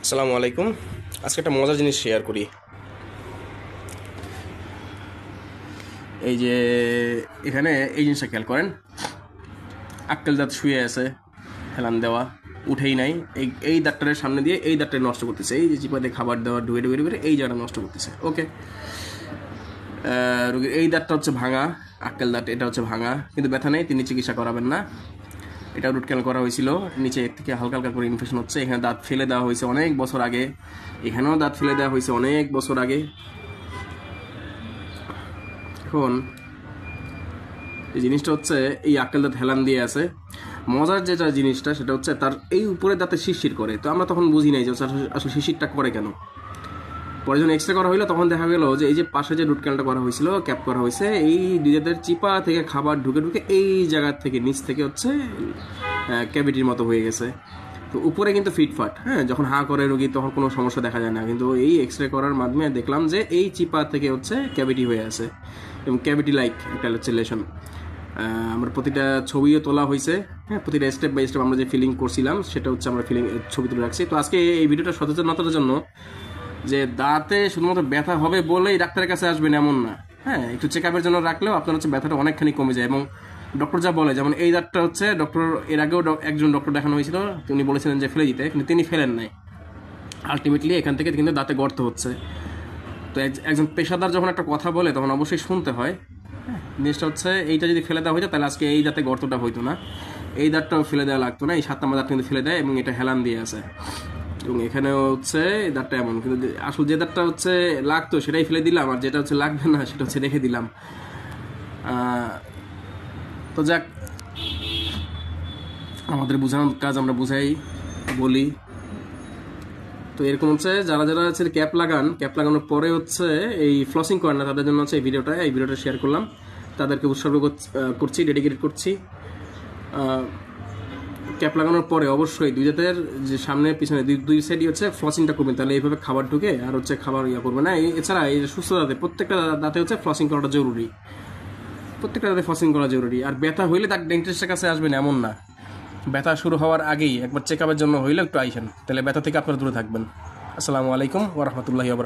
আসসালামু আলাইকুম। আজকে একটা মজার জিনিস শেয়ার করি। এই যে এখানে এই জিনিসটা খেয়াল করেন, আক্কেল দাঁত শুয়ে আছে, হেলান দেওয়া, উঠেই নাই। এই দাঁতটার সামনে দিয়ে এই দাঁতটা নষ্ট করতেছে, এই যে চিপাতে খাবার দেওয়া ডুবে ডুবে ডুবে এই জায়গাটা নষ্ট করতেছে। ওকে, রোগীর এই দাঁতটা হচ্ছে ভাঙা, আক্কেল দাঁত এটা হচ্ছে ভাঙা, কিন্তু ব্যথা নেই, তিনি চিকিৎসা করাবেন না। এটা রুট ক্যানাল করা হয়েছিল, নিচে থেকে হালকা হালকা করে ইনফেকশন হচ্ছে। এখানে দাঁত ফেলে দেওয়া হয়েছে অনেক বছর আগে, এখানেও দাঁত ফেলে দেওয়া হয়েছে অনেক বছর আগে। এখন এই জিনিসটা হচ্ছে এই আক্কেল দাঁত হেলান দিয়ে আছে। মজার যেটা জিনিসটা সেটা হচ্ছে তার এই উপরে দাঁতে শিরশির করে, তো আমরা তখন বুঝি নাই যে আসলে শিরশিরটা করে কেন। পরে যখন এক্সরে করা হইলো তখন দেখা গেল যে এই যে পাশে যে রুট ক্যানালটা করা হয়েছিল, ক্যাপ করা হয়েছে, এই দুই দাঁতের চিপা থেকে খাবার ঢুকে ঢুকে এই জায়গার থেকে নিচ থেকে হচ্ছে ক্যাভিটির মতো হয়ে গেছে। তো উপরে কিন্তু ফিটফাট, হ্যাঁ, যখন হা করে রোগী তখন কোনো সমস্যা দেখা যায় না, কিন্তু এই এক্সরে করার মাধ্যমে দেখলাম যে এই চিপা থেকে হচ্ছে ক্যাভিটি হয়ে আছে, এবং ক্যাভিটি লাইক একটা হচ্ছে লেশন। আমার প্রতিটা ছবিও তোলা হয়েছে, হ্যাঁ, প্রতিটা স্টেপ বাই স্টেপ আমরা যে ফিলিং করছিলাম সেটা হচ্ছে আমরা ছবি তুলে রাখছি। তো আজকে এই ভিডিওটা সচেতনতার জন্য, যে দাঁতে শুধুমাত্র ব্যথা হবে বলেই ডাক্তারের কাছে আসবেন এমন না, হ্যাঁ, একটু চেক আপের জন্য রাখলেও আপনার হচ্ছে ব্যথাটা অনেকখানি কমে যায়। এবং ডক্টর যা বলে, যেমন এই দাঁতটা হচ্ছে ডক্টর, এর আগেও একজন ডক্টর দেখানো হয়েছিল, তিনি বলেছিলেন যে ফেলে দিতে, কিন্তু তিনি ফেলেন নাই। আলটিমেটলি এখান থেকে কিন্তু দাঁতে গর্ত হচ্ছে। তো একজন পেশাদার যখন একটা কথা বলে তখন অবশ্যই শুনতে হয়। হ্যাঁ, জিনিসটা হচ্ছে এইটা যদি ফেলে দেওয়া হইতো তাহলে আজকে এই দাঁতে গর্তটা হইতো না, এই দাঁতটাও ফেলে দেওয়া লাগতো না। এই 7 নম্বর দাঁত কিন্তু ফেলে দেয় এবং এটা হেলান দিয়ে আছে, এবং এখানেও হচ্ছে এই দাঁতটা এমন, কিন্তু আসলে যে দাঁতটা হচ্ছে লাগতো সেটাই ফেলে দিলাম, আর যেটা হচ্ছে লাগবে না সেটা হচ্ছে রেখে দিলাম। তো যাক, আমাদের বোঝানোর কাজ আমরা বুঝাই, বলি। তো এরকম হচ্ছে যারা যারা হচ্ছে ক্যাপ লাগান, ক্যাপ লাগানোর পরে হচ্ছে এই ফ্লসিং করেন না, তাদের জন্য হচ্ছে এই ভিডিওটা শেয়ার করলাম, তাদেরকে উৎসর্গ করছি, ডেডিকেটেড করছি। ক্যাপ লাগানোর পরে অবশ্যই দুই দাঁতের যে সামনে পিছনে দুই সাইডই হচ্ছে ফ্লসিংটা করবেন, তাহলে এইভাবে খাবার ঢুকে আর হচ্ছে খাবার করবে না। এছাড়া এই সুস্থ দাঁতে প্রত্যেকটা দাঁতে হচ্ছে ফ্লসিং করাটা জরুরি, প্রত্যেকটা দাঁতে ফ্লসিং করা জরুরি। আর ব্যথা হইলে তার ডেন্টিস্টের কাছে আসবেন এমন না, ব্যথা শুরু হওয়ার আগেই একবার চেক আপের জন্য হইলে একটু আইসেন, তাহলে ব্যথা থেকে আপনারা দূরে থাকবেন। আসসালামু আলাইকুম ওয়া রাহমাতুল্লাহি ওয়া বারাকাতুহু।